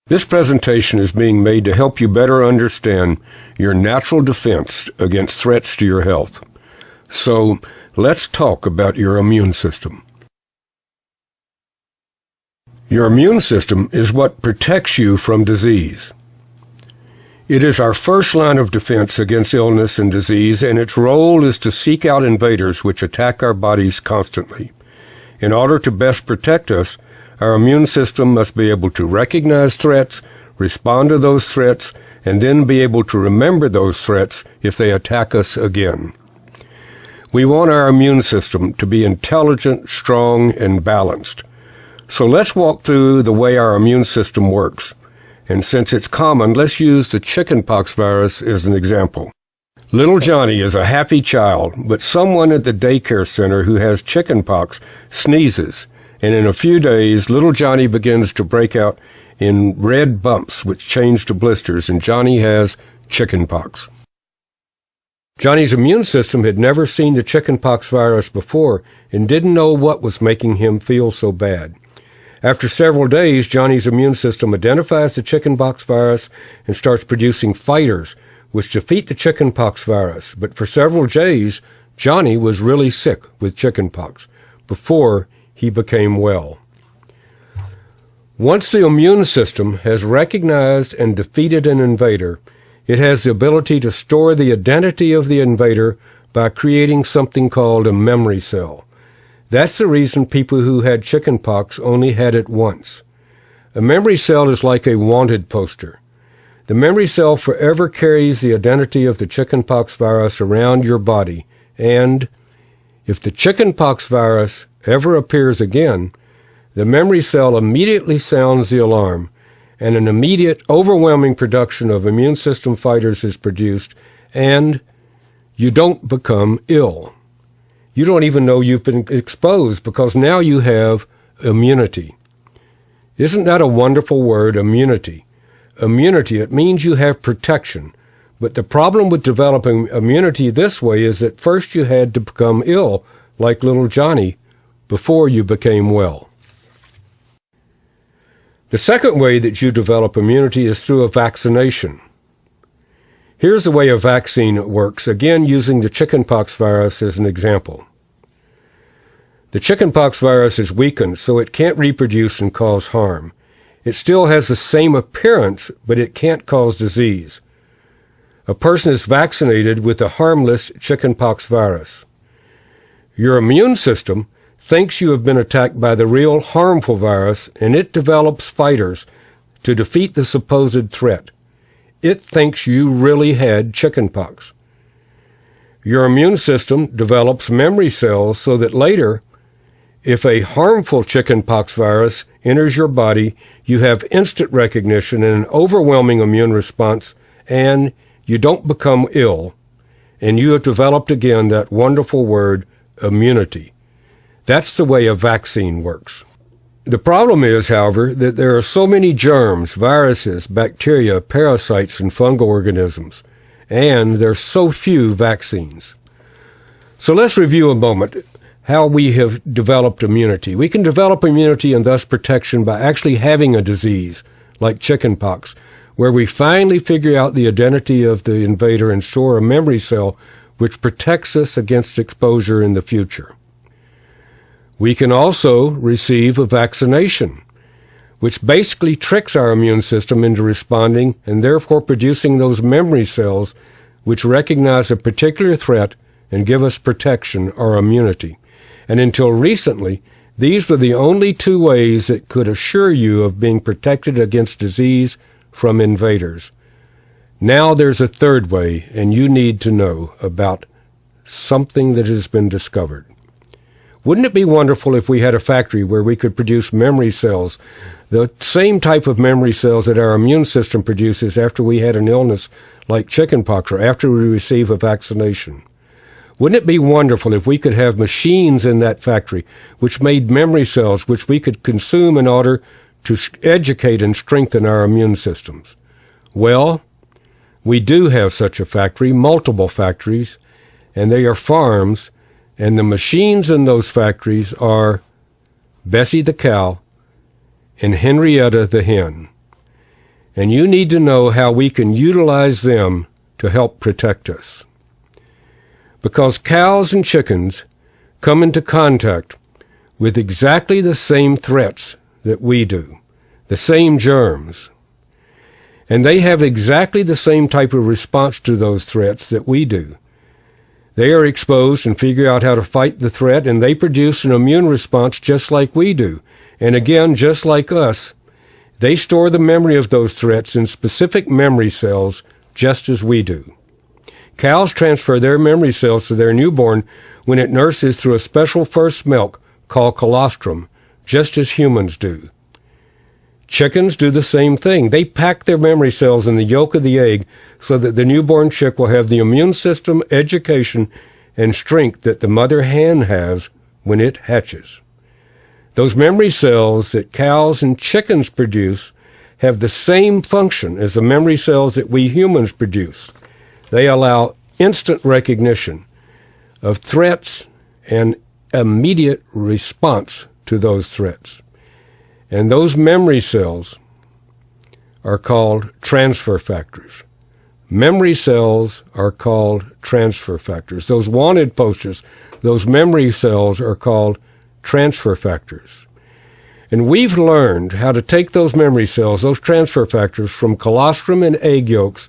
This presentation is being made to help you better understand your natural defense against threats to your health. So, let's talk about your immune system. Your immune system is what protects you from disease. It is our first line of defense against illness and disease, and its role is to seek out invaders which attack our bodies constantly. In order to best protect us, our immune system must be able to recognize threats, respond to those threats, and then be able to remember those threats if they attack us again. We want our immune system to be intelligent, strong, and balanced. So let's walk through the way our immune system works. And since it's common, let's use the chickenpox virus as an example. Little Johnny is a happy child, but someone at the daycare center who has chickenpox sneezes, and in a few days, little Johnny begins to break out in red bumps which change to blisters, and Johnny has chickenpox. Johnny's immune system had never seen the chickenpox virus before and didn't know what was making him feel so bad. After several days, Johnny's immune system identifies the chickenpox virus and starts producing fighters which defeat the chickenpox virus. But for several days, Johnny was really sick with chickenpox before he became well. Once the immune system has recognized and defeated an invader, it has the ability to store the identity of the invader by creating something called a memory cell. That's the reason people who had chickenpox only had it once. A memory cell is like a wanted poster. The memory cell forever carries the identity of the chickenpox virus around your body, and if the chickenpox virus ever appears again, the memory cell immediately sounds the alarm, and an immediate, overwhelming production of immune system fighters is produced, and you don't become ill. You don't even know you've been exposed because now you have immunity. Isn't that a wonderful word, immunity? Immunity, it means you have protection. But the problem with developing immunity this way is that first you had to become ill, like little Johnny, before you became well. The second way that you develop immunity is through a vaccination. Here's the way a vaccine works, again using the chickenpox virus as an example. The chickenpox virus is weakened, so it can't reproduce and cause harm. It still has the same appearance, but it can't cause disease. A person is vaccinated with a harmless chickenpox virus. Your immune system thinks you have been attacked by the real harmful virus, and it develops fighters to defeat the supposed threat. It thinks you really had chickenpox. Your immune system develops memory cells so that later, if a harmful chickenpox virus enters your body, you have instant recognition and an overwhelming immune response, and you don't become ill, and you have developed again that wonderful word, immunity. That's the way a vaccine works. The problem is, however, that there are so many germs, viruses, bacteria, parasites, and fungal organisms, and there are so few vaccines. So let's review a moment how we have developed immunity. We can develop immunity and thus protection by actually having a disease, like chickenpox, where we finally figure out the identity of the invader and store a memory cell which protects us against exposure in the future. We can also receive a vaccination, which basically tricks our immune system into responding and therefore producing those memory cells which recognize a particular threat and give us protection or immunity. And until recently, these were the only two ways that could assure you of being protected against disease from invaders. Now there's a third way, and you need to know about something that has been discovered. Wouldn't it be wonderful if we had a factory where we could produce memory cells, the same type of memory cells that our immune system produces after we had an illness like chickenpox or after we receive a vaccination? Wouldn't it be wonderful if we could have machines in that factory which made memory cells which we could consume in order to educate and strengthen our immune systems? Well, we do have such a factory, multiple factories, and they are farms. And the machines in those factories are Bessie the cow and Henrietta the hen. and you need to know how we can utilize them to help protect us. Because cows and chickens come into contact with exactly the same threats that we do, the same germs, and they have exactly the same type of response to those threats that we do. They are exposed and figure out how to fight the threat, and they produce an immune response just like we do. And again, just like us, they store the memory of those threats in specific memory cells just as we do. Cows transfer their memory cells to their newborn when it nurses through a special first milk called colostrum, just as humans do. Chickens do the same thing. They pack their memory cells in the yolk of the egg so that the newborn chick will have the immune system, education, and strength that the mother hen has when it hatches. Those memory cells that cows and chickens produce have the same function as the memory cells that we humans produce. They allow instant recognition of threats and immediate response to those threats. And those memory cells are called transfer factors. Memory cells are called transfer factors. Those wanted posters, those memory cells are called transfer factors. And we've learned how to take those memory cells, those transfer factors, from colostrum and egg yolks,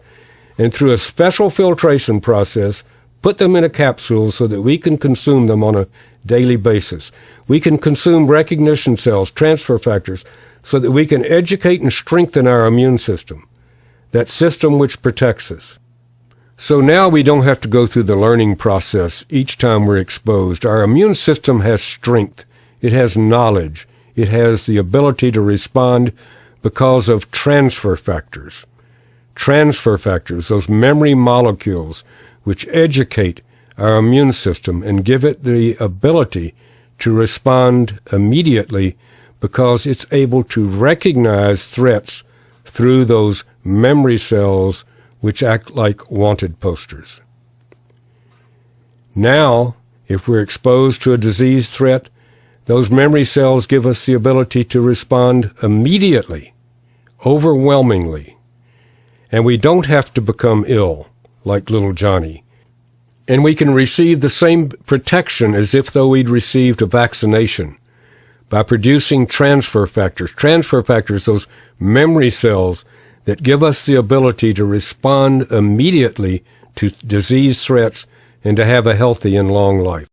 and through a special filtration process, put them in a capsule so that we can consume them on a daily basis. We can consume recognition cells, transfer factors, so that we can educate and strengthen our immune system, that system which protects us. So now we don't have to go through the learning process each time we're exposed. Our immune system has strength. It has knowledge. It has the ability to respond because of transfer factors. Transfer factors, those memory molecules which educate our immune system and give it the ability to respond immediately because it's able to recognize threats through those memory cells which act like wanted posters. Now, if we're exposed to a disease threat, those memory cells give us the ability to respond immediately, overwhelmingly, and we don't have to become ill like little Johnny. And we can receive the same protection as if though we'd received a vaccination by producing transfer factors. Transfer factors, those memory cells that give us the ability to respond immediately to disease threats and to have a healthy and long life.